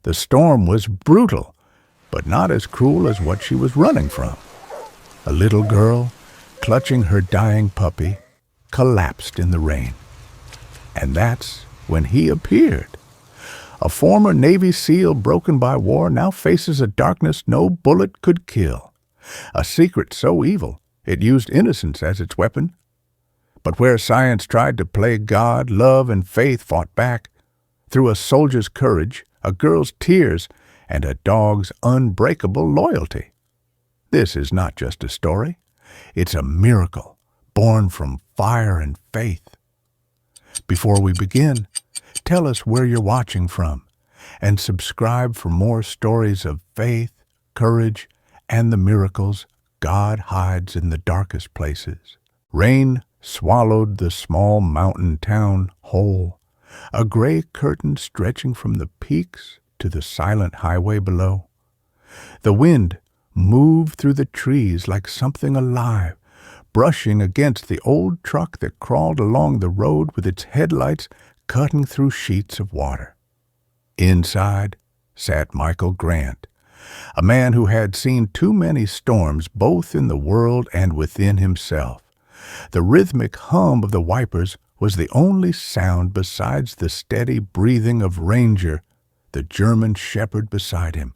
The storm was brutal, but not as cruel as what she was running from. A little girl, clutching her dying puppy, collapsed in the rain. And that's when he appeared. A former Navy SEAL broken by war now faces a darkness no bullet could kill. A secret so evil it used innocence as its weapon. But where science tried to play God, love and faith fought back. Through a soldier's courage, a girl's tears, and a dog's unbreakable loyalty. This is not just a story. It's a miracle born from fire and faith. Before we begin, tell us where you're watching from and subscribe for more stories of faith, courage, and the miracles God hides in the darkest places. Rain swallowed the small mountain town whole, a gray curtain stretching from the peaks to the silent highway below. The wind moved through the trees like something alive, brushing against the old truck that crawled along the road with its headlights cutting through sheets of water. Inside sat Michael Grant, a man who had seen too many storms both in the world and within himself. The rhythmic hum of the wipers was the only sound besides the steady breathing of Ranger, the German shepherd beside him.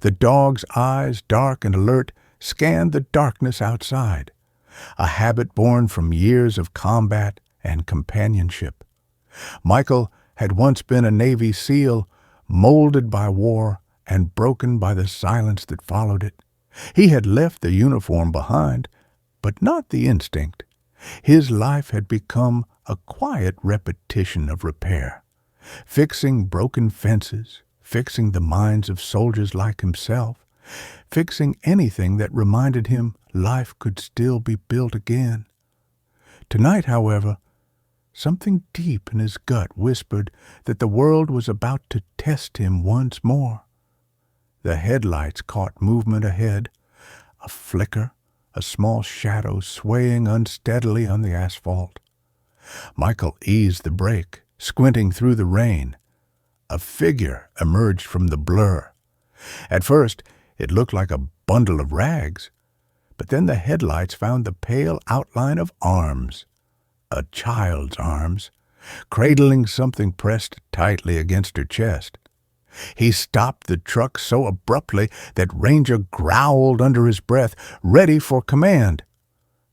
The dog's eyes, dark and alert, scanned the darkness outside, a habit born from years of combat and companionship. Michael had once been a Navy SEAL, molded by war and broken by the silence that followed it. He had left the uniform behind, but not the instinct. His life had become a quiet repetition of repair, fixing broken fences, fixing the minds of soldiers like himself, fixing anything that reminded him life could still be built again. Tonight, however, something deep in his gut whispered that the world was about to test him once more. The headlights caught movement ahead, a flicker, a small shadow swaying unsteadily on the asphalt. Michael eased the brake, squinting through the rain. A figure emerged from the blur. At first, it looked like a bundle of rags, but then the headlights found the pale outline of arms. A child's arms, cradling something pressed tightly against her chest. He stopped the truck so abruptly that Ranger growled under his breath, ready for command.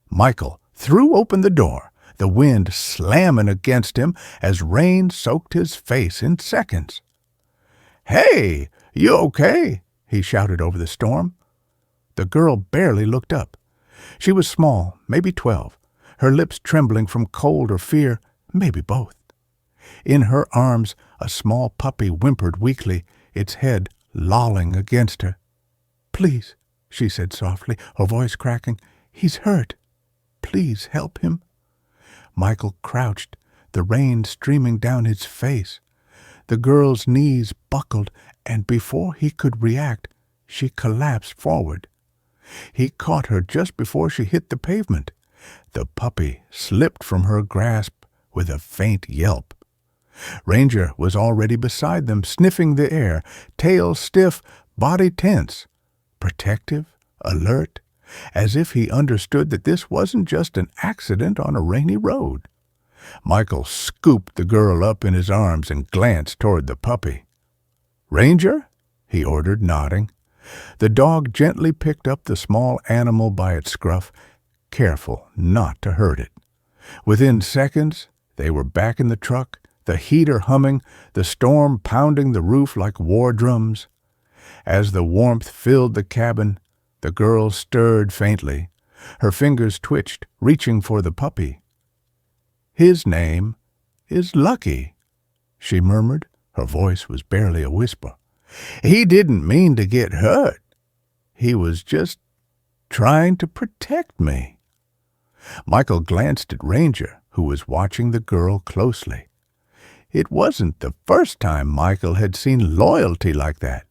Michael threw open the door, the wind slamming against him as rain soaked his face in seconds. "Hey, you okay?" he shouted over the storm. The girl barely looked up. She was small, maybe 12, her lips trembling from cold or fear, maybe both. In her arms, a small puppy whimpered weakly, its head lolling against her. "Please," she said softly, her voice cracking, "he's hurt. Please help him." Michael crouched, the rain streaming down his face. The girl's knees buckled, and before he could react, she collapsed forward. He caught her just before she hit the pavement. The puppy slipped from her grasp with a faint yelp. Ranger was already beside them, sniffing the air, tail stiff, body tense, protective, alert, as if he understood that this wasn't just an accident on a rainy road. Michael scooped the girl up in his arms and glanced toward the puppy. "Ranger?" he ordered, nodding. The dog gently picked up the small animal by its scruff, careful not to hurt it. Within seconds, they were back in the truck, the heater humming, the storm pounding the roof like war drums. As the warmth filled the cabin, the girl stirred faintly. Her fingers twitched, reaching for the puppy. "His name is Lucky," she murmured. Her voice was barely a whisper. "He didn't mean to get hurt. He was just trying to protect me." Michael glanced at Ranger, who was watching the girl closely. It wasn't the first time Michael had seen loyalty like that.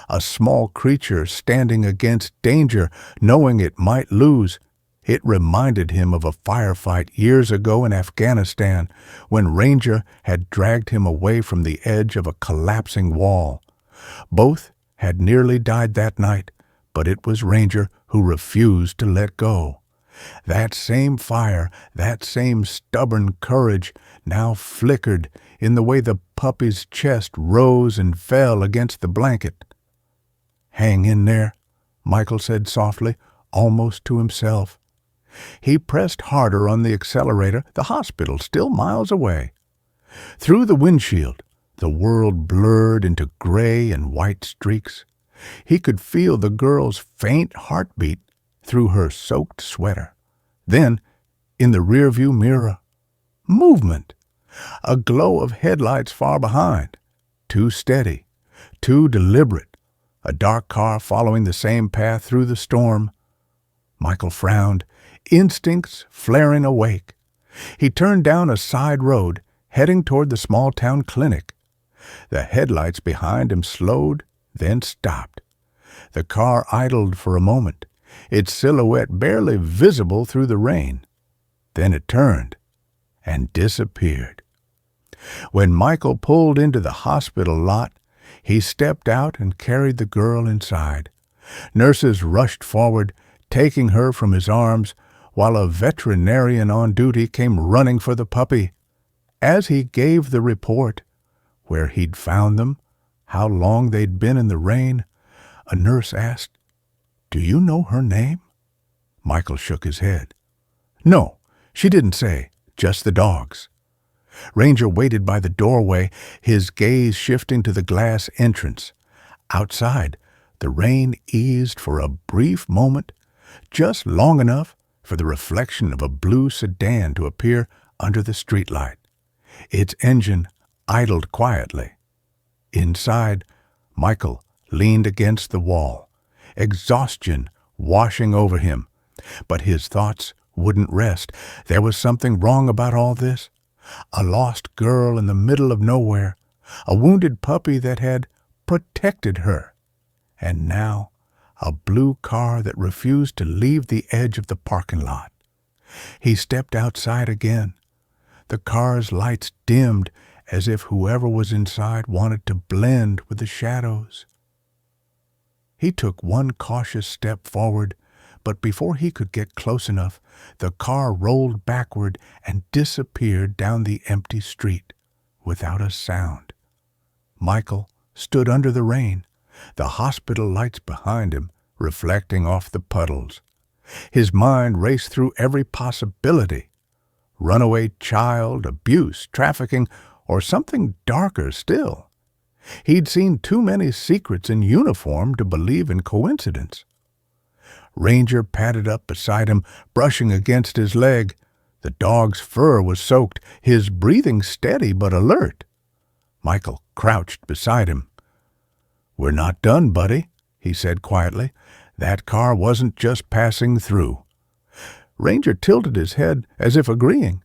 A small creature standing against danger, knowing it might lose. It reminded him of a firefight years ago in Afghanistan, when Ranger had dragged him away from the edge of a collapsing wall. Both had nearly died that night, but it was Ranger who refused to let go. That same fire, that same stubborn courage now flickered in the way the puppy's chest rose and fell against the blanket. "Hang in there," Michael said softly, almost to himself. He pressed harder on the accelerator, the hospital still miles away. Through the windshield, the world blurred into gray and white streaks. He could feel the girl's faint heartbeat through her soaked sweater. Then, in the rearview mirror, movement. A glow of headlights far behind. Too steady, too deliberate. A dark car following the same path through the storm. Michael frowned, instincts flaring awake. He turned down a side road, heading toward the small-town clinic. The headlights behind him slowed, then stopped. The car idled for a moment, its silhouette barely visible through the rain. Then it turned and disappeared. When Michael pulled into the hospital lot, he stepped out and carried the girl inside. Nurses rushed forward, taking her from his arms, while a veterinarian on duty came running for the puppy. As he gave the report, where he'd found them, how long they'd been in the rain, a nurse asked, "Do you know her name?" Michael shook his head. "No, she didn't say, just the dogs." Ranger waited by the doorway, his gaze shifting to the glass entrance. Outside, the rain eased for a brief moment, just long enough for the reflection of a blue sedan to appear under the streetlight. Its engine idled quietly. Inside, Michael leaned against the wall, exhaustion washing over him. But his thoughts wouldn't rest. There was something wrong about all this. A lost girl in the middle of nowhere, a wounded puppy that had protected her, and now a blue car that refused to leave the edge of the parking lot. He stepped outside again. The car's lights dimmed as if whoever was inside wanted to blend with the shadows. He took one cautious step forward, but before he could get close enough, the car rolled backward and disappeared down the empty street without a sound. Michael stood under the rain, the hospital lights behind him reflecting off the puddles. His mind raced through every possibility. Runaway child, abuse, trafficking, or something darker still. He'd seen too many secrets in uniform to believe in coincidence. Ranger padded up beside him, brushing against his leg. The dog's fur was soaked, his breathing steady but alert. Michael crouched beside him. "We're not done, buddy," he said quietly. "That car wasn't just passing through." Ranger tilted his head as if agreeing.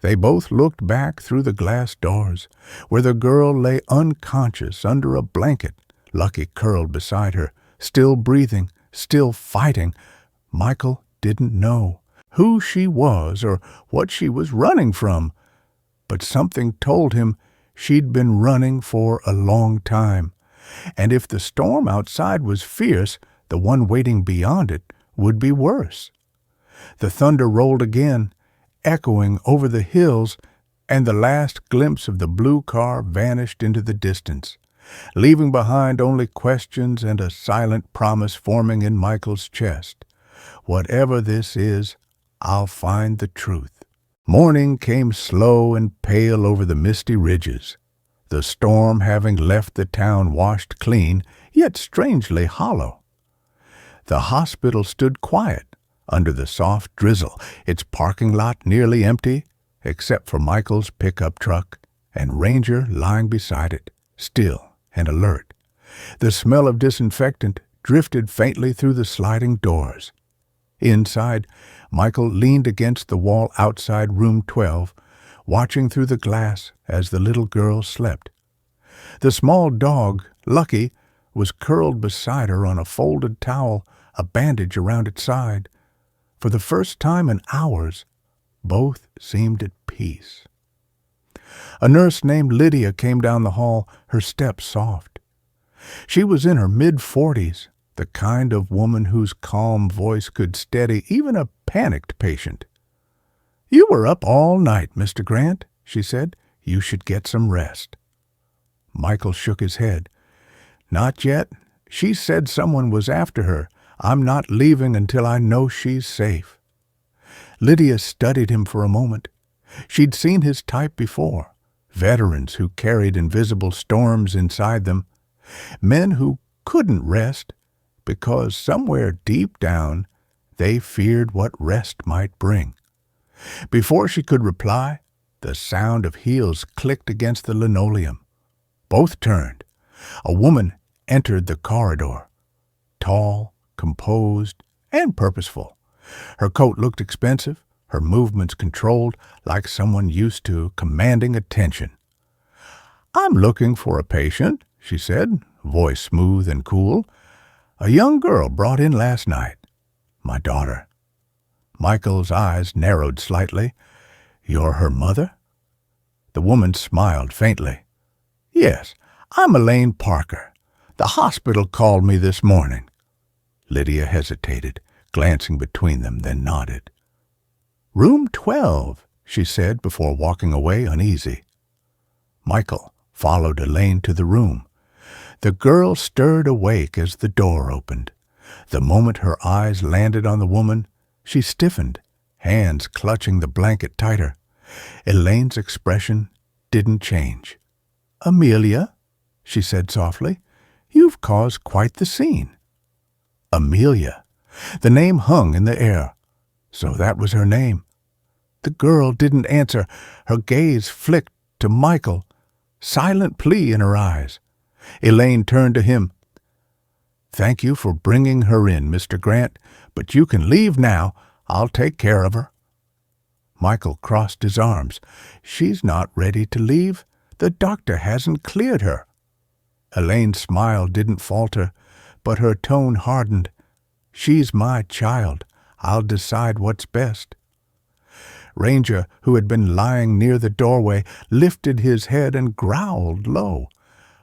They both looked back through the glass doors, where the girl lay unconscious under a blanket, Lucky curled beside her, still breathing, still fighting. Michael didn't know who she was or what she was running from, but something told him she'd been running for a long time, and if the storm outside was fierce, the one waiting beyond it would be worse. The thunder rolled again, echoing over the hills, and the last glimpse of the blue car vanished into the distance, leaving behind only questions and a silent promise forming in Michael's chest. Whatever this is, I'll find the truth. Morning came slow and pale over the misty ridges, the storm having left the town washed clean, yet strangely hollow. The hospital stood quiet under the soft drizzle, its parking lot nearly empty, except for Michael's pickup truck, and Ranger lying beside it, still and alert. The smell of disinfectant drifted faintly through the sliding doors. Inside, Michael leaned against the wall outside room 12, watching through the glass as the little girl slept. The small dog, Lucky, was curled beside her on a folded towel, a bandage around its side. For the first time in hours, both seemed at peace. A nurse named Lydia came down the hall, her step soft. She was in her mid-40s, the kind of woman whose calm voice could steady even a panicked patient. "You were up all night, Mr. Grant," she said. "You should get some rest." Michael shook his head. "Not yet. She said someone was after her. I'm not leaving until I know she's safe." Lydia studied him for a moment. She'd seen his type before, veterans who carried invisible storms inside them, men who couldn't rest because somewhere deep down they feared what rest might bring. Before she could reply, the sound of heels clicked against the linoleum. Both turned. A woman entered the corridor, tall, composed, and purposeful. Her coat looked expensive, her movements controlled, like someone used to commanding attention. "I'm looking for a patient," she said, voice smooth and cool. "A young girl brought in last night. My daughter." Michael's eyes narrowed slightly. "You're her mother?" The woman smiled faintly. "Yes, I'm Elaine Parker. The hospital called me this morning." Lydia hesitated, glancing between them, then nodded. "Room 12, she said before walking away uneasy. Michael followed Elaine to the room. The girl stirred awake as the door opened. The moment her eyes landed on the woman, she stiffened, hands clutching the blanket tighter. Elaine's expression didn't change. "Amelia," she said softly, "you've caused quite the scene." Amelia. The name hung in the air. So that was her name. The girl didn't answer. Her gaze flicked to Michael, silent plea in her eyes. Elaine turned to him. "Thank you for bringing her in, Mr. Grant, but you can leave now. I'll take care of her." Michael crossed his arms. "She's not ready to leave. The doctor hasn't cleared her." Elaine's smile didn't falter, but her tone hardened. "She's my child. I'll decide what's best." Ranger, who had been lying near the doorway, lifted his head and growled low,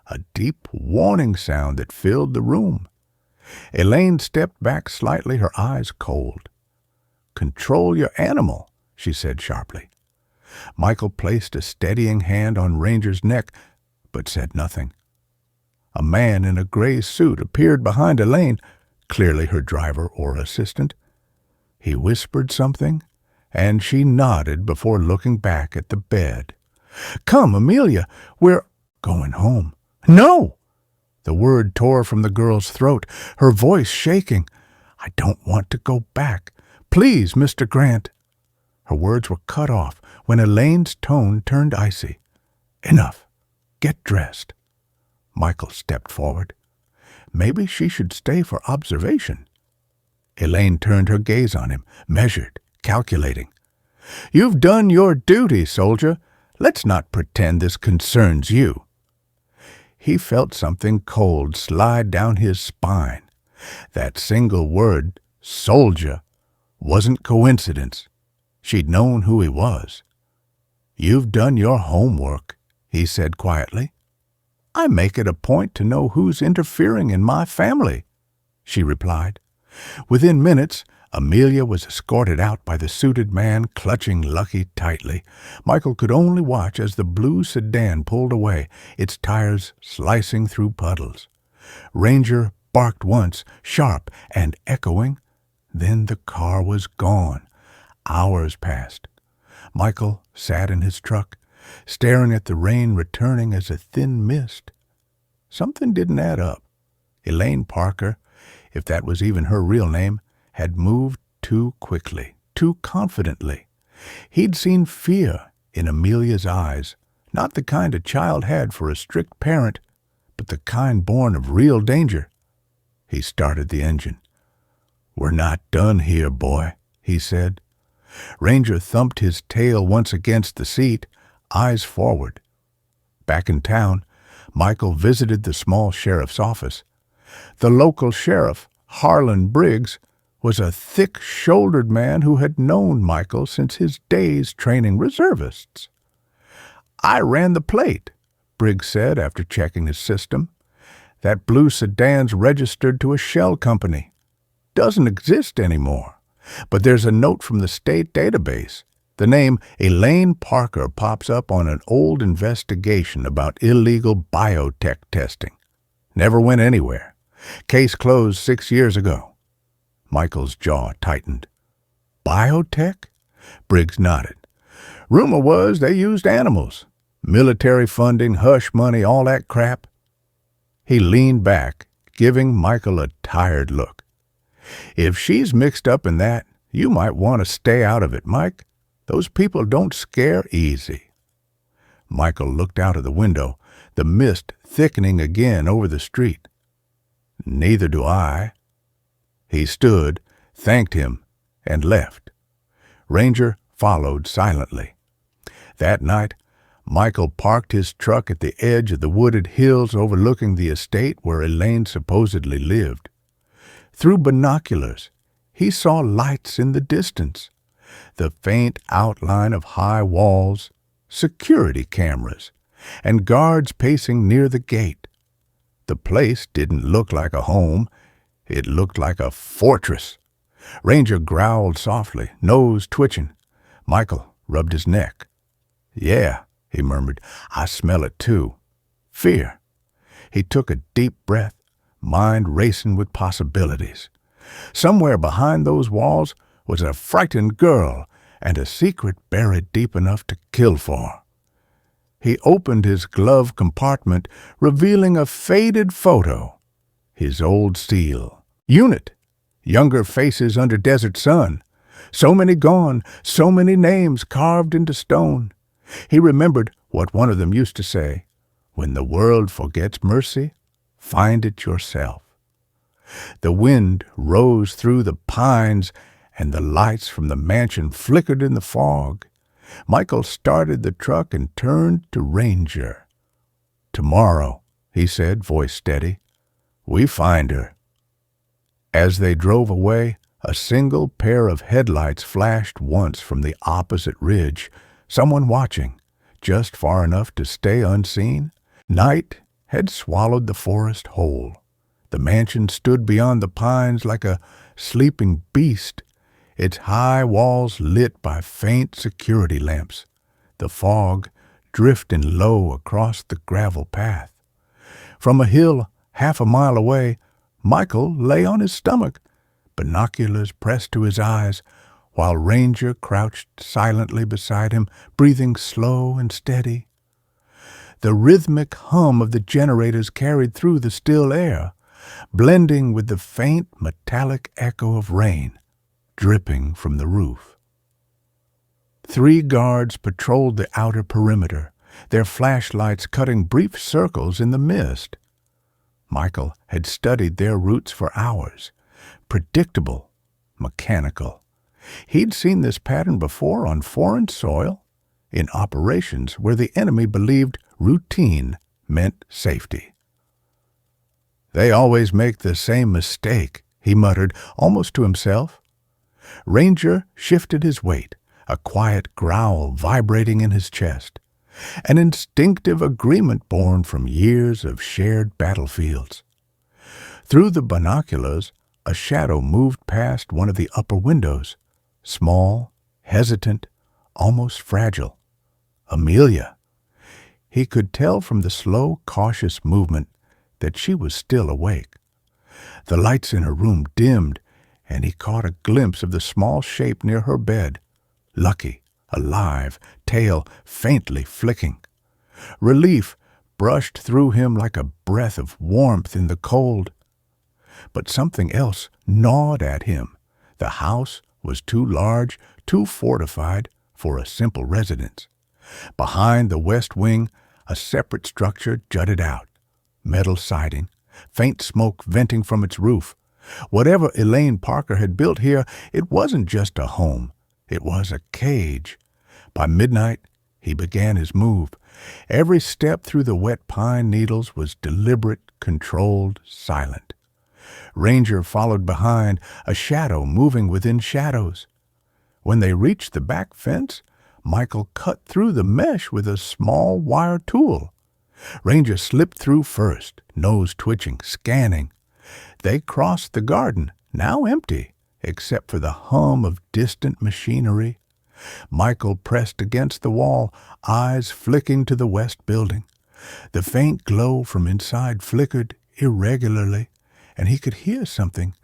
a deep warning sound that filled the room. Elaine stepped back slightly, her eyes cold. "Control your animal," she said sharply. Michael placed a steadying hand on Ranger's neck, but said nothing. A man in a gray suit appeared behind Elaine, clearly her driver or assistant. He whispered something, and she nodded before looking back at the bed. "Come, Amelia, we're going home." "No!" The word tore from the girl's throat, her voice shaking. "I don't want to go back. Please, Mr. Grant." Her words were cut off when Elaine's tone turned icy. "Enough. Get dressed." Michael stepped forward. Maybe she should stay for observation. Elaine turned her gaze on him, measured, calculating. "You've done your duty, soldier. Let's not pretend this concerns you." He felt something cold slide down his spine. That single word, soldier, wasn't coincidence. She'd known who he was. "You've done your homework," he said quietly. "I make it a point to know who's interfering in my family," she replied. Within minutes, Amelia was escorted out by the suited man clutching Lucky tightly. Michael could only watch as the blue sedan pulled away, its tires slicing through puddles. Ranger barked once, sharp and echoing. Then the car was gone. Hours passed. Michael sat in his truck, staring at the rain returning as a thin mist. Something didn't add up. Elaine Parker, if that was even her real name, had moved too quickly, too confidently. He'd seen fear in Amelia's eyes, not the kind a child had for a strict parent, but the kind born of real danger. He started the engine. "We're not done here, boy," he said. Ranger thumped his tail once against the seat, eyes forward. Back in town, Michael visited the small sheriff's office. The local sheriff, Harlan Briggs, was a thick-shouldered man who had known Michael since his days training reservists. "I ran the plate," Briggs said after checking his system. That blue sedan's registered to a shell company. Doesn't exist anymore. But there's a note from the state database. The name Elaine Parker pops up on an old investigation about illegal biotech testing. Never went anywhere. Case closed 6 years ago. Michael's jaw tightened. Biotech? Briggs nodded. Rumor was they used animals. Military funding, hush money, all that crap. He leaned back, giving Michael a tired look. If she's mixed up in that, you might want to stay out of it, Mike. Those people don't scare easy. Michael looked out of the window, the mist thickening again over the street. Neither do I. He stood, thanked him, and left. Ranger followed silently. That night, Michael parked his truck at the edge of the wooded hills overlooking the estate where Elaine supposedly lived. Through binoculars, he saw lights in the distance, the faint outline of high walls, security cameras, and guards pacing near the gate. The place didn't look like a home. It looked like a fortress. Ranger growled softly, nose twitching. Michael rubbed his neck. Yeah, he murmured, I smell it too. Fear. He took a deep breath, mind racing with possibilities. Somewhere behind those walls was a frightened girl and a secret buried deep enough to kill for. He opened his glove compartment, revealing a faded photo. His old seal. Unit. Younger faces under desert sun. So many gone, so many names carved into stone. He remembered what one of them used to say, when the world forgets mercy, find it yourself. The wind rose through the pines, and the lights from the mansion flickered in the fog. Michael started the truck and turned to Ranger. Tomorrow, he said, voice steady, we find her. As they drove away, a single pair of headlights flashed once from the opposite ridge, someone watching, just far enough to stay unseen. Night had swallowed the forest whole. The mansion stood beyond the pines like a sleeping beast, its high walls lit by faint security lamps, the fog drifting low across the gravel path. From a hill half a mile away, Michael lay on his stomach, binoculars pressed to his eyes, while Ranger crouched silently beside him, breathing slow and steady. The rhythmic hum of the generators carried through the still air, blending with the faint metallic echo of rain dripping from the roof. 3 guards patrolled the outer perimeter, their flashlights cutting brief circles in the mist. Michael had studied their routes for hours. Predictable, mechanical. He'd seen this pattern before on foreign soil, in operations where the enemy believed routine meant safety. They always make the same mistake, he muttered, almost to himself. Ranger shifted his weight, a quiet growl vibrating in his chest, an instinctive agreement born from years of shared battlefields. Through the binoculars, a shadow moved past one of the upper windows, small, hesitant, almost fragile. Amelia. He could tell from the slow, cautious movement that she was still awake. The lights in her room dimmed, and he caught a glimpse of the small shape near her bed, lucky, alive, tail faintly flicking. Relief brushed through him like a breath of warmth in the cold. But something else gnawed at him. The house was too large, too fortified for a simple residence. Behind the west wing, a separate structure jutted out. Metal siding, faint smoke venting from its roof. Whatever Elaine Parker had built here, it wasn't just a home. It was a cage. By midnight, he began his move. Every step through the wet pine needles was deliberate, controlled, silent. Ranger followed behind, a shadow moving within shadows. When they reached the back fence, Michael cut through the mesh with a small wire tool. Ranger slipped through first, nose twitching, scanning. They crossed the garden, now empty, except for the hum of distant machinery. Michael pressed against the wall, eyes flicking to the west building. The faint glow from inside flickered irregularly, and he could hear something.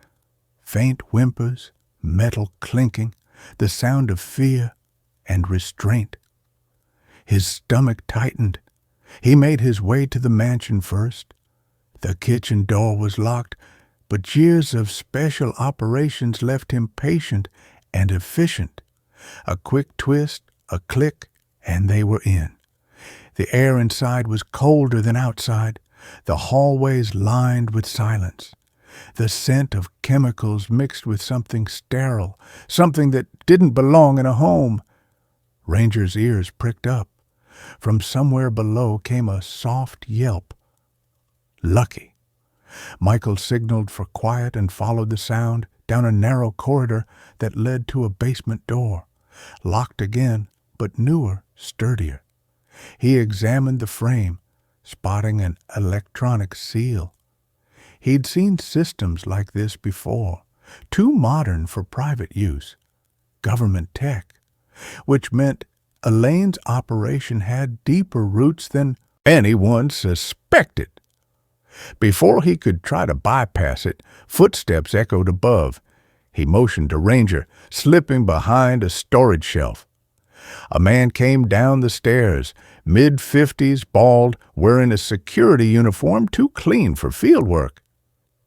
Faint whimpers, metal clinking, the sound of fear and restraint. His stomach tightened. He made his way to the mansion first. The kitchen door was locked, but years of special operations left him patient and efficient. A quick twist, a click, and they were in. The air inside was colder than outside, the hallways lined with silence. The scent of chemicals mixed with something sterile, something that didn't belong in a home. Ranger's ears pricked up. From somewhere below came a soft yelp. Lucky. Michael signaled for quiet and followed the sound down a narrow corridor that led to a basement door, locked again, but newer, sturdier. He examined the frame, spotting an electronic seal. He'd seen systems like this before, too modern for private use. Government tech, which meant Elaine's operation had deeper roots than anyone suspected. Before he could try to bypass it, footsteps echoed above. He motioned to Ranger, slipping behind a storage shelf. A man came down the stairs, mid-50s, bald, wearing a security uniform too clean for field work.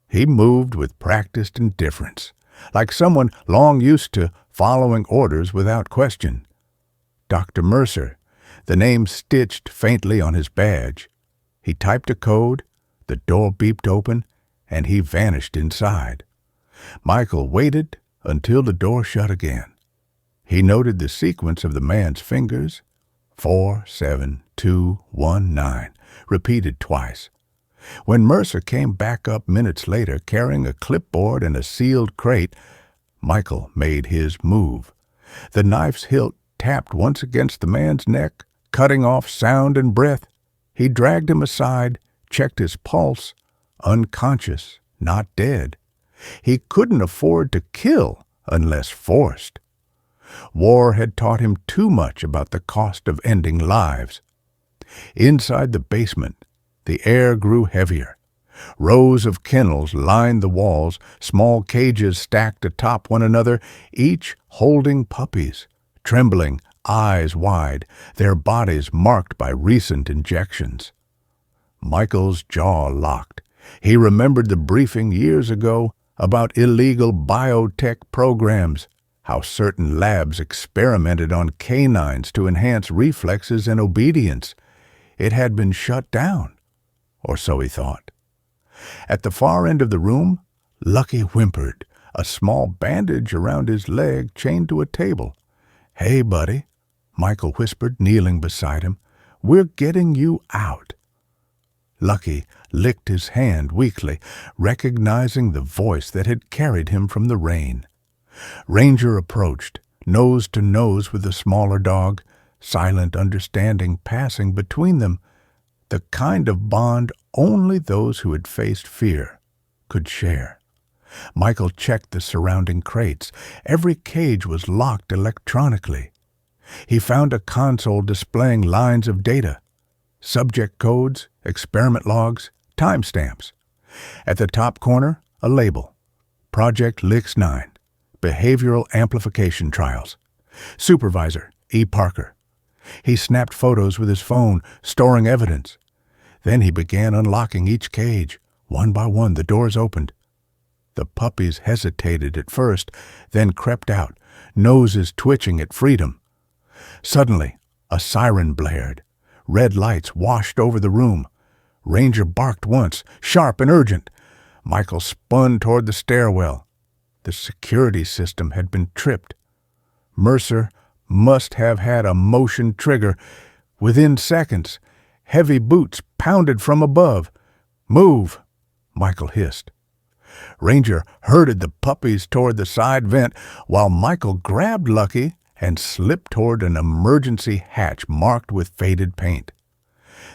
He moved with practiced indifference, like someone long used to following orders without question. Dr. Mercer, the name stitched faintly on his badge. He typed a code, the door beeped open, and he vanished inside. Michael waited until the door shut again. He noted the sequence of the man's fingers, 4, 7, 2, 1, 9, repeated twice. When Mercer came back up minutes later carrying a clipboard and a sealed crate, Michael made his move. The knife's hilt tapped once against the man's neck, cutting off sound and breath. He dragged him aside, checked his pulse, unconscious, not dead. He couldn't afford to kill unless forced. War had taught him too much about the cost of ending lives. Inside the basement, the air grew heavier. Rows of kennels lined the walls, small cages stacked atop one another, each holding puppies, trembling, eyes wide, their bodies marked by recent injections. Michael's jaw locked. He remembered the briefing years ago about illegal biotech programs, how certain labs experimented on canines to enhance reflexes and obedience. It had been shut down, or so he thought. At the far end of the room, Lucky whimpered, a small bandage around his leg chained to a table. "Hey, buddy," Michael whispered, kneeling beside him. "We're getting you out." Lucky licked his hand weakly, recognizing the voice that had carried him from the rain. Ranger approached, nose to nose with the smaller dog, silent understanding passing between them, the kind of bond only those who had faced fear could share. Michael checked the surrounding crates. Every cage was locked electronically. He found a console displaying lines of data, subject codes, experiment logs, timestamps. At the top corner, a label, Project LIX-9, Behavioral Amplification Trials. Supervisor, E. Parker. He snapped photos with his phone, storing evidence. Then he began unlocking each cage. One by one, the doors opened. The puppies hesitated at first, then crept out, noses twitching at freedom. Suddenly, a siren blared. Red lights washed over the room. Ranger barked once, sharp and urgent. Michael spun toward the stairwell. The security system had been tripped. Mercer must have had a motion trigger. Within seconds, heavy boots pounded from above. "Move," Michael hissed. Ranger herded the puppies toward the side vent while Michael grabbed Lucky and slipped toward an emergency hatch marked with faded paint.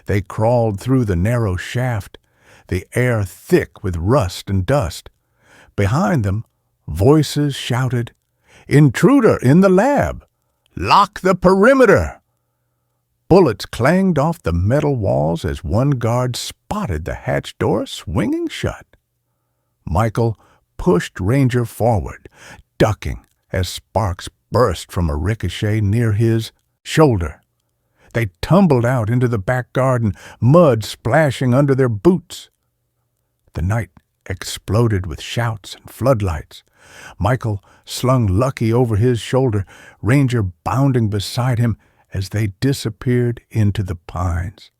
They crawled through the narrow shaft, the air thick with rust and dust. Behind them, voices shouted, "Intruder in the lab! Lock the perimeter!" Bullets clanged off the metal walls as one guard spotted the hatch door swinging shut. Michael pushed Ranger forward, ducking as sparks burst from a ricochet near his shoulder. They tumbled out into the back garden, mud splashing under their boots. The night exploded with shouts and floodlights. Michael slung Lucky over his shoulder, Ranger bounding beside him as they disappeared into the pines.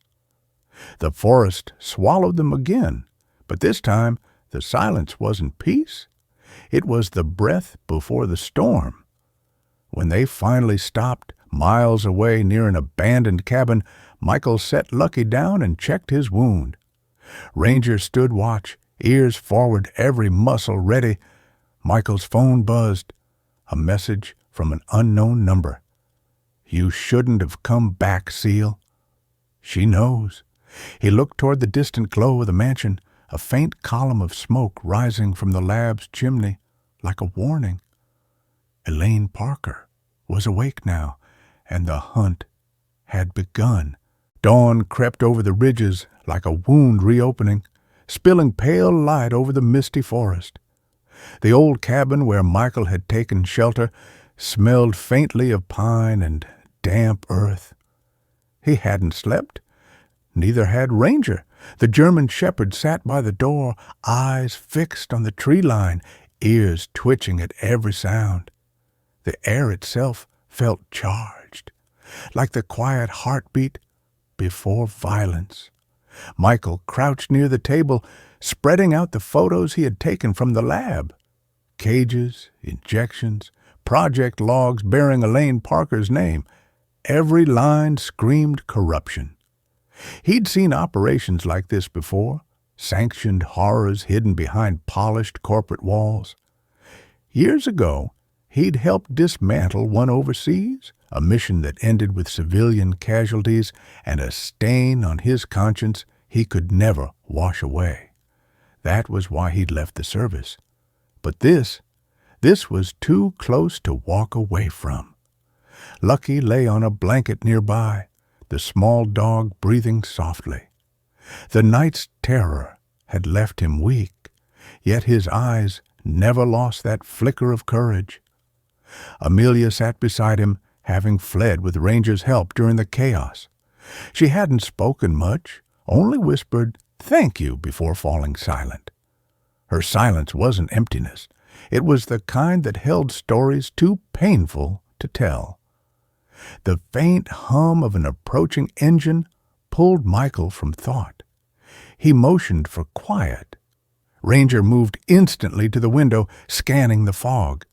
The forest swallowed them again, but this time the silence wasn't peace. It was the breath before the storm. When they finally stopped, miles away near an abandoned cabin, Michael set Lucky down and checked his wound. Ranger stood watch, ears forward, every muscle ready. Michael's phone buzzed. A message from an unknown number. "You shouldn't have come back, Seal." "She knows." He looked toward the distant glow of the mansion, a faint column of smoke rising from the lab's chimney, like a warning. Elaine Parker was awake now, and the hunt had begun. Dawn crept over the ridges like a wound reopening, spilling pale light over the misty forest. The old cabin where Michael had taken shelter smelled faintly of pine and damp earth. He hadn't slept. Neither had Ranger. The German shepherd sat by the door, eyes fixed on the tree line, ears twitching at every sound. The air itself felt charged, like the quiet heartbeat before violence. Michael crouched near the table, spreading out the photos he had taken from the lab. Cages, injections, project logs bearing Elaine Parker's name. Every line screamed corruption. He'd seen operations like this before, sanctioned horrors hidden behind polished corporate walls. Years ago, he'd helped dismantle one overseas, a mission that ended with civilian casualties and a stain on his conscience he could never wash away. That was why he'd left the service. But this was too close to walk away from. Lucky lay on a blanket nearby, the small dog breathing softly. The night's terror had left him weak, yet his eyes never lost that flicker of courage. Amelia sat beside him, having fled with Ranger's help during the chaos. She hadn't spoken much, only whispered, "Thank you," before falling silent. Her silence wasn't emptiness. It was the kind that held stories too painful to tell. The faint hum of an approaching engine pulled Michael from thought. He motioned for quiet. Ranger moved instantly to the window, scanning the fog.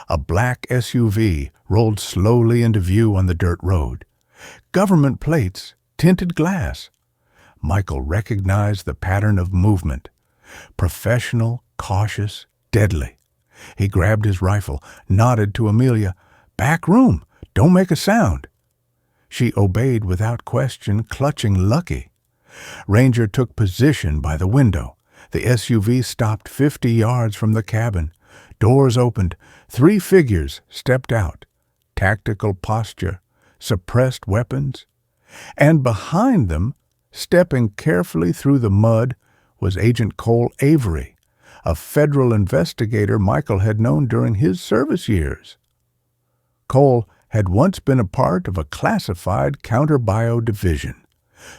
A black SUV rolled slowly into view on the dirt road. Government plates, tinted glass. Michael recognized the pattern of movement. Professional, cautious, deadly. He grabbed his rifle, nodded to Amelia. "Back room. Don't make a sound." She obeyed without question, clutching Lucky. Ranger took position by the window. The SUV stopped 50 yards from the cabin. Doors opened. 3 figures stepped out. Tactical posture, suppressed weapons. And behind them, stepping carefully through the mud, was Agent Cole Avery, a federal investigator Michael had known during his service years. Cole had once been a part of a classified counter-bio division,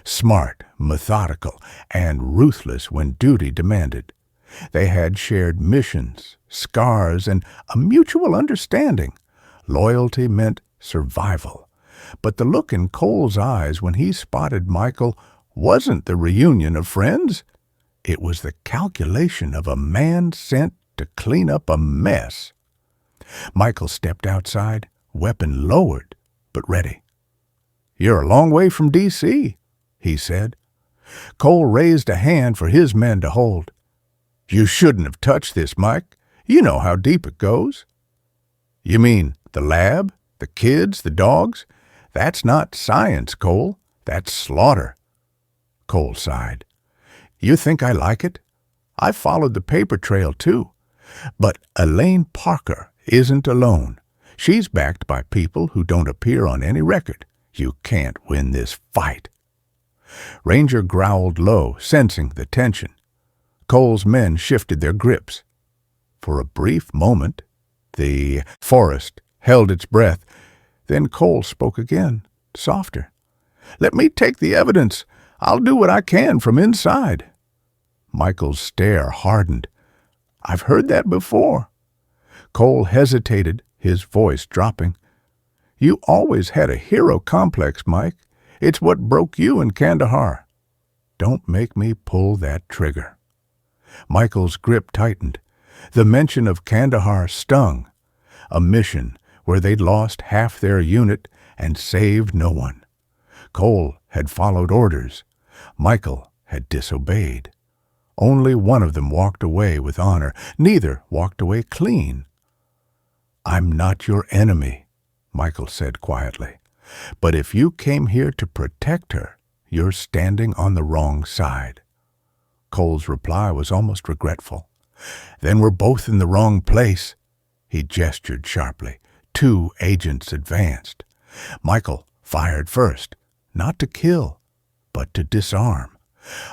smart, methodical, and ruthless when duty demanded. They had shared missions, scars, and a mutual understanding. Loyalty meant survival. But the look in Cole's eyes when he spotted Michael wasn't the reunion of friends. It was the calculation of a man sent to clean up a mess. Michael stepped outside, weapon lowered, but ready. "You're a long way from D.C., he said. Cole raised a hand for his men to hold. "You shouldn't have touched this, Mike. You know how deep it goes." "You mean the lab, the kids, the dogs? That's not science, Cole. That's slaughter." Cole sighed. You think I like it? I followed the paper trail, too. But Elaine Parker isn't alone. She's backed by people who don't appear on any record. You can't win this fight. Ranger growled low, sensing the tension. Cole's men shifted their grips. For a brief moment, the forest held its breath. Then Cole spoke again, softer. Let me take the evidence. I'll do what I can from inside. Michael's stare hardened. I've heard that before. Cole hesitated, his voice dropping. You always had a hero complex, Mike. It's what broke you in Kandahar. Don't make me pull that trigger. Michael's grip tightened. The mention of Kandahar stung. A mission where they'd lost half their unit and saved no one. Cole had followed orders. Michael had disobeyed. Only one of them walked away with honor. Neither walked away clean. I'm not your enemy, Michael said quietly. But if you came here to protect her, you're standing on the wrong side. Cole's reply was almost regretful. Then we're both in the wrong place. He gestured sharply. 2 agents advanced. Michael fired first, not to kill, but to disarm.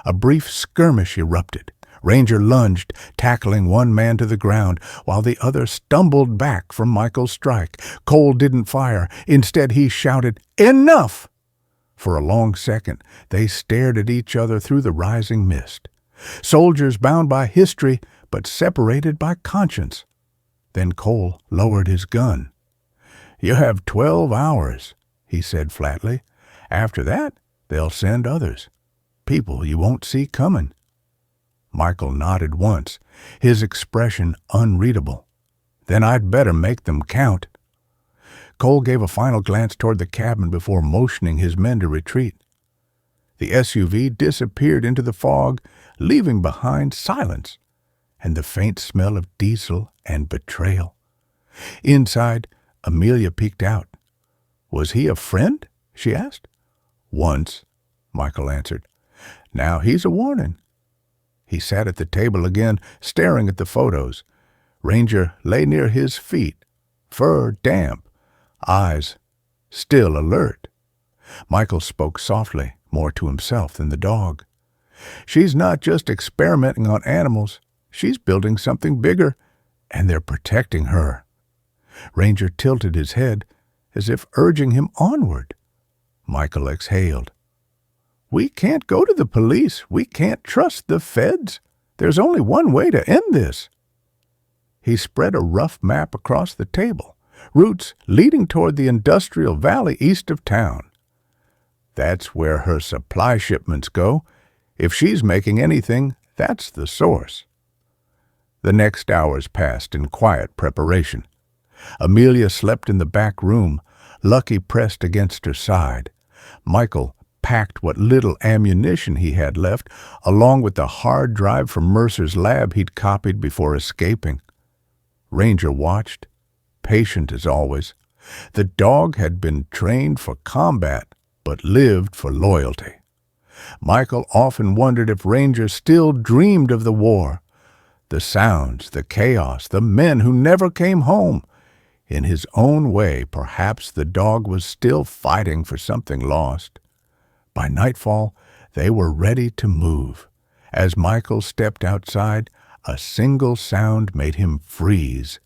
A brief skirmish erupted. Ranger lunged, tackling one man to the ground, while the other stumbled back from Michael's strike. Cole didn't fire. Instead, he shouted, "Enough!" For a long second, they stared at each other through the rising mist. Soldiers bound by history, but separated by conscience. Then Cole lowered his gun. You have 12 hours, he said flatly. After that, they'll send others. People you won't see coming. Michael nodded once, his expression unreadable. Then I'd better make them count. Cole gave a final glance toward the cabin before motioning his men to retreat. The SUV disappeared into the fog, leaving behind silence and the faint smell of diesel and betrayal. Inside, Amelia peeked out. Was he a friend? She asked. Once, Michael answered. Now he's a warning. He sat at the table again, staring at the photos. Ranger lay near his feet, fur damp, eyes still alert. Michael spoke softly, more to himself than the dog. She's not just experimenting on animals. She's building something bigger, and they're protecting her. Ranger tilted his head as if urging him onward. Michael exhaled. We can't go to the police. We can't trust the feds. There's only one way to end this. He spread a rough map across the table, routes leading toward the industrial valley east of town. That's where her supply shipments go. If she's making anything, that's the source. The next hours passed in quiet preparation. Amelia slept in the back room, Lucky pressed against her side. Michael packed what little ammunition he had left, along with the hard drive from Mercer's lab he'd copied before escaping. Ranger watched, patient as always. The dog had been trained for combat, but lived for loyalty. Michael often wondered if Ranger still dreamed of the war. The sounds, the chaos, the men who never came home. In his own way, perhaps the dog was still fighting for something lost. By nightfall, they were ready to move. As Michael stepped outside, a single sound made him freeze.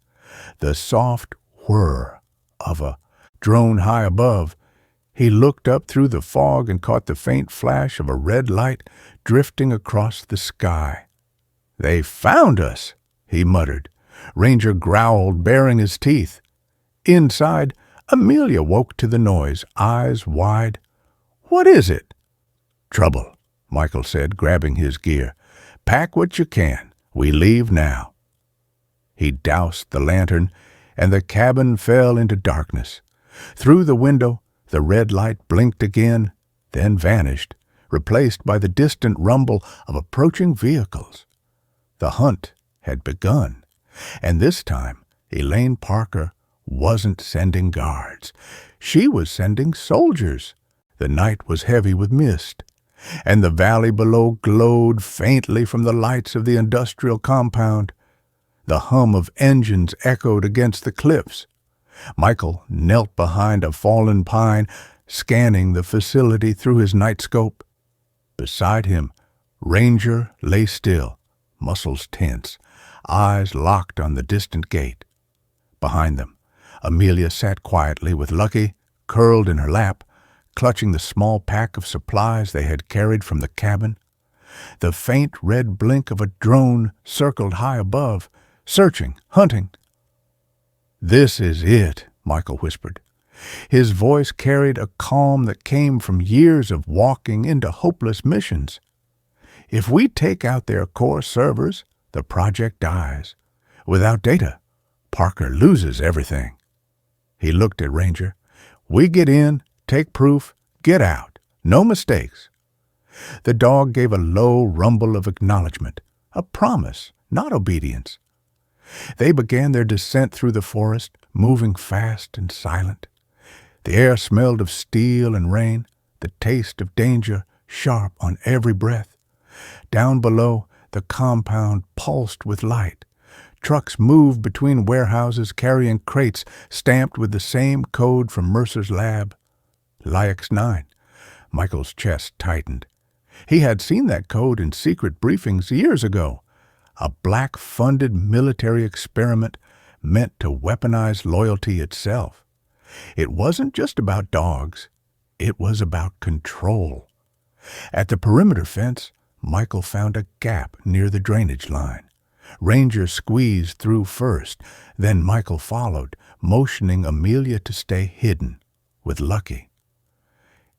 The soft whir of a drone high above. He looked up through the fog and caught the faint flash of a red light drifting across the sky. They found us, he muttered. Ranger growled, baring his teeth. Inside, Amelia woke to the noise, eyes wide. What is it? Trouble, Michael said, grabbing his gear. Pack what you can. We leave now. He doused the lantern, and the cabin fell into darkness. Through the window, the red light blinked again, then vanished, replaced by the distant rumble of approaching vehicles. The hunt had begun, and this time Elaine Parker wasn't sending guards. She was sending soldiers. The night was heavy with mist. and the valley below glowed faintly from the lights of the industrial compound. The hum of engines echoed against the cliffs. Michael knelt behind a fallen pine, scanning the facility through his night scope. Beside him, Ranger lay still, muscles tense, eyes locked on the distant gate. Behind them, Amelia sat quietly with Lucky curled in her lap, clutching the small pack of supplies they had carried from the cabin. The faint red blink of a drone circled high above, searching, hunting. "This is it," Michael whispered. His voice carried a calm that came from years of walking into hopeless missions. "If we take out their core servers, the project dies. Without data, Parker loses everything." He looked at Ranger. "We get in, take proof, get out. No mistakes." The dog gave a low rumble of acknowledgment, a promise, not obedience. They began their descent through the forest, moving fast and silent. The air smelled of steel and rain, the taste of danger sharp on every breath. Down below, the compound pulsed with light. Trucks moved between warehouses carrying crates stamped with the same code from Mercer's lab. LIX 9. Michael's chest tightened. He had seen that code in secret briefings years ago. A black-funded military experiment meant to weaponize loyalty itself. It wasn't just about dogs. It was about control. At the perimeter fence, Michael found a gap near the drainage line. Ranger squeezed through first, then Michael followed, motioning Amelia to stay hidden, with Lucky.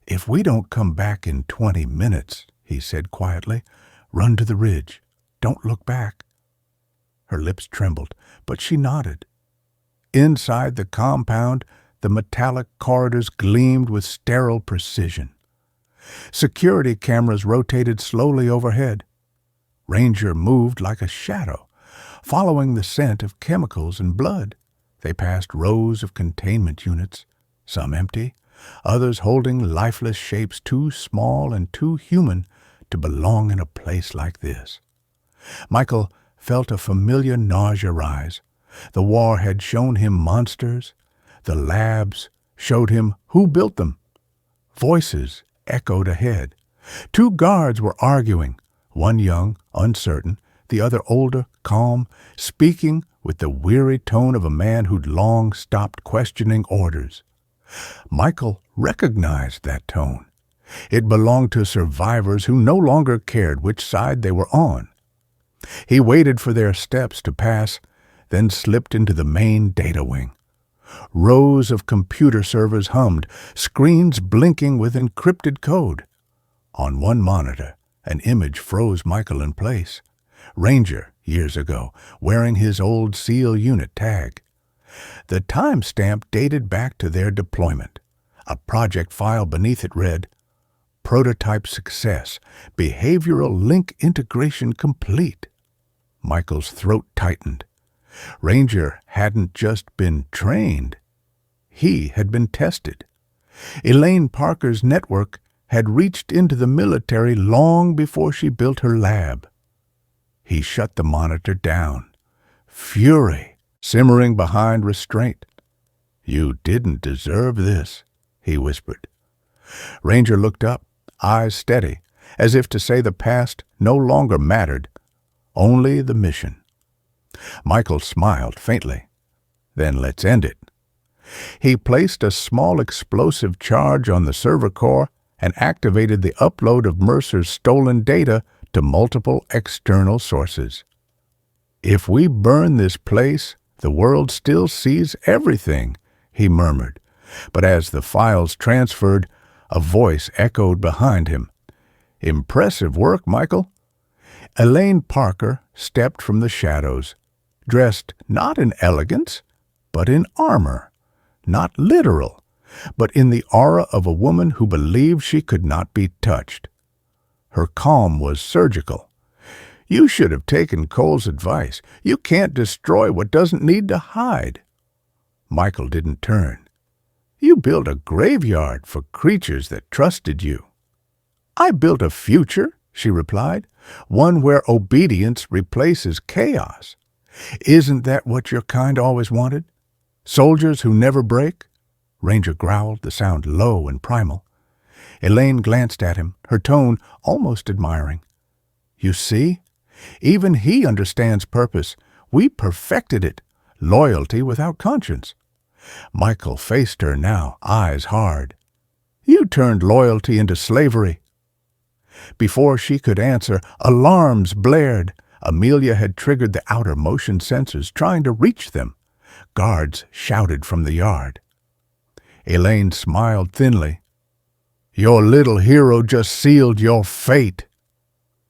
"If we don't come back in 20 minutes, he said quietly, "run to the ridge. Don't look back." Her lips trembled, but she nodded. Inside the compound, the metallic corridors gleamed with sterile precision. Security cameras rotated slowly overhead. Ranger moved like a shadow, following the scent of chemicals and blood. They passed rows of containment units, some empty, others holding lifeless shapes too small and too human to belong in a place like this. Michael felt a familiar nausea rise. The war had shown him monsters. The labs showed him who built them. Voices echoed ahead. 2 guards were arguing, one young, uncertain, the other older, calm, speaking with the weary tone of a man who'd long stopped questioning orders. Michael recognized that tone. It belonged to survivors who no longer cared which side they were on. He waited for their steps to pass, then slipped into the main data wing. Rows of computer servers hummed, screens blinking with encrypted code. On one monitor, an image froze Michael in place. Ranger, years ago, wearing his old SEAL unit tag. The timestamp dated back to their deployment. A project file beneath it read, "Prototype success. Behavioral link integration complete." Michael's throat tightened. Ranger hadn't just been trained. He had been tested. Elaine Parker's network had reached into the military long before she built her lab. He shut the monitor down. Fury simmering behind restraint. "You didn't deserve this," he whispered. Ranger looked up, eyes steady, as if to say the past no longer mattered, only the mission. Michael smiled faintly. "Then let's end it." He placed a small explosive charge on the server core and activated the upload of Mercer's stolen data to multiple external sources. "If we burn this place, the world still sees everything," he murmured. But as the files transferred, a voice echoed behind him. "Impressive work, Michael." Elaine Parker stepped from the shadows, dressed not in elegance, but in armor. Not literal, but in the aura of a woman who believed she could not be touched. Her calm was surgical. "You should have taken Cole's advice. You can't destroy what doesn't need to hide." Michael didn't turn. "You built a graveyard for creatures that trusted you." I built a future, she replied, one where obedience replaces chaos. Isn't that what your kind always wanted? Soldiers who never break? Ranger growled, the sound low and primal. Elaine glanced at him, her tone almost admiring. You see? Even he understands purpose. We perfected it. Loyalty without conscience. Michael faced her now, eyes hard. You turned loyalty into slavery. Before she could answer, alarms blared. Amelia had triggered the outer motion sensors, trying to reach them. Guards shouted from the yard. Elaine smiled thinly. Your little hero just sealed your fate.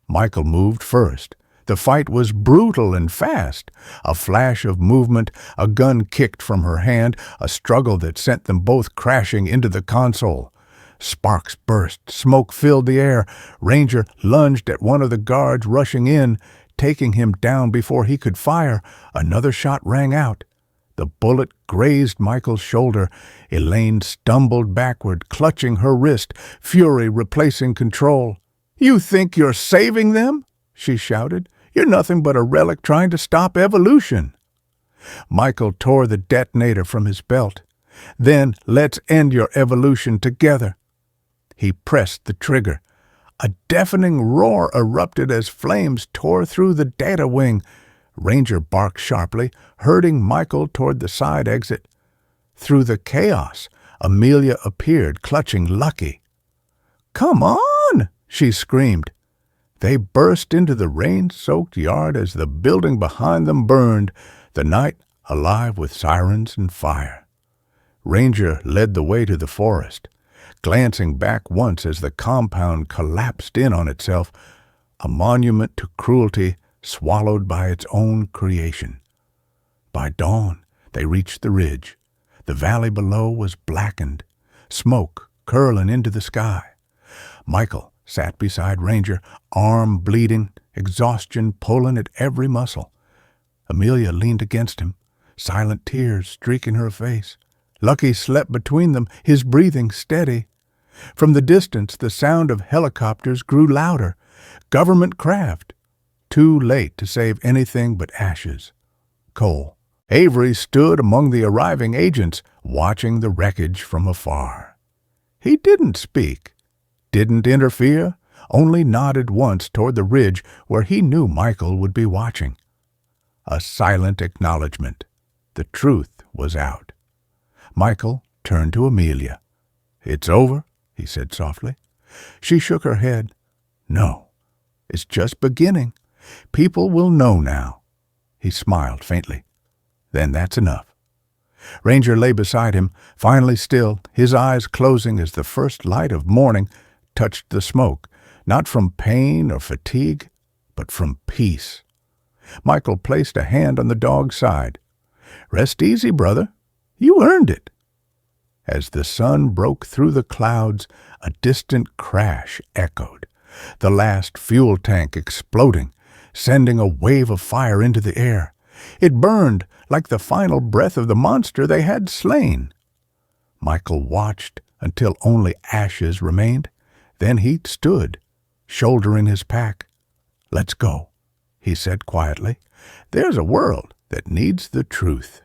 Michael moved first. The fight was brutal and fast. A flash of movement, a gun kicked from her hand, a struggle that sent them both crashing into the console. Sparks burst, smoke filled the air. Ranger lunged at one of the guards rushing in, taking him down before he could fire. Another shot rang out. The bullet grazed Michael's shoulder. Elaine stumbled backward, clutching her wrist, fury replacing control. You think you're saving them? She shouted. You're nothing but a relic trying to stop evolution. Michael tore the detonator from his belt. Then let's end your evolution together. He pressed the trigger. A deafening roar erupted as flames tore through the data wing. Ranger barked sharply, herding Michael toward the side exit. Through the chaos, Amelia appeared, clutching Lucky. Come on, she screamed. They burst into the rain-soaked yard as the building behind them burned, the night alive with sirens and fire. Ranger led the way to the forest, glancing back once as the compound collapsed in on itself, a monument to cruelty swallowed by its own creation. By dawn, they reached the ridge. The valley below was blackened, smoke curling into the sky. Michael sat beside Ranger, arm bleeding, exhaustion pulling at every muscle. Amelia leaned against him, silent tears streaking her face. Lucky slept between them, his breathing steady. From the distance, the sound of helicopters grew louder. Government craft. Too late to save anything but ashes. Coal. Avery stood among the arriving agents, watching the wreckage from afar. He didn't speak, didn't interfere, only nodded once toward the ridge where he knew Michael would be watching. A silent acknowledgement. The truth was out. Michael turned to Amelia. It's over, he said softly. She shook her head. No, it's just beginning. People will know now. He smiled faintly. Then that's enough. Ranger lay beside him, finally still, his eyes closing as the first light of morning touched the smoke, not from pain or fatigue, but from peace. Michael placed a hand on the dog's side. Rest easy, brother. You earned it. As the sun broke through the clouds, a distant crash echoed, the last fuel tank exploding, sending a wave of fire into the air. It burned like the final breath of the monster they had slain. Michael watched until only ashes remained. Then he stood, shouldering his pack. Let's go, he said quietly. There's a world that needs the truth.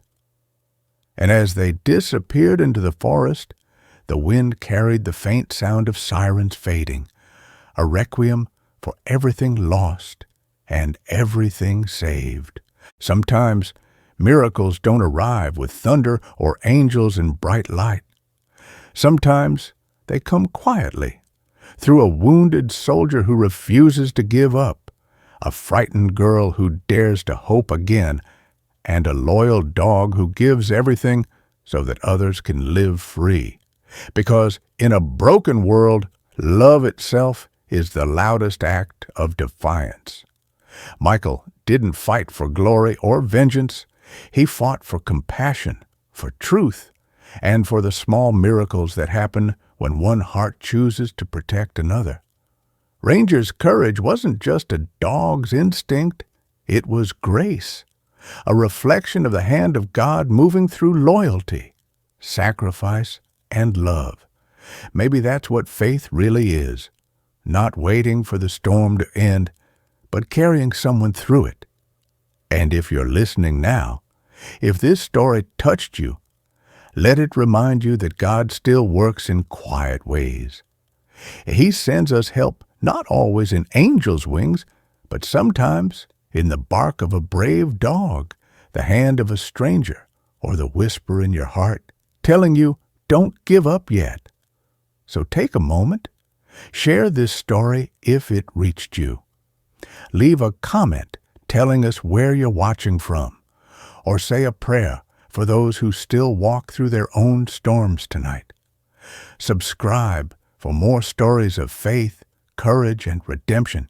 And as they disappeared into the forest, the wind carried the faint sound of sirens fading, a requiem for everything lost and everything saved. Sometimes miracles don't arrive with thunder or angels in bright light. Sometimes they come quietly, through a wounded soldier who refuses to give up, a frightened girl who dares to hope again, and a loyal dog who gives everything so that others can live free. Because in a broken world, love itself is the loudest act of defiance. Michael didn't fight for glory or vengeance. He fought for compassion, for truth, and for the small miracles that happen when one heart chooses to protect another. Ranger's courage wasn't just a dog's instinct, it was grace, a reflection of the hand of God moving through loyalty, sacrifice, and love. Maybe that's what faith really is. not waiting for the storm to end, but carrying someone through it. And if you're listening now, if this story touched you, let it remind you that God still works in quiet ways. He sends us help not always in angels' wings, but sometimes in the bark of a brave dog, the hand of a stranger, or the whisper in your heart telling you, don't give up yet. So take a moment, share this story if it reached you. Leave a comment telling us where you're watching from, or say a prayer for those who still walk through their own storms tonight. Subscribe for more stories of faith, courage, and redemption,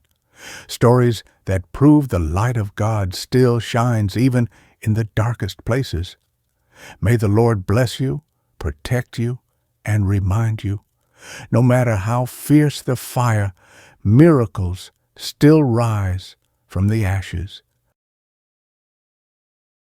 stories that prove the light of God still shines even in the darkest places. May the Lord bless you, protect you, and remind you, no matter how fierce the fire, miracles still rise from the ashes.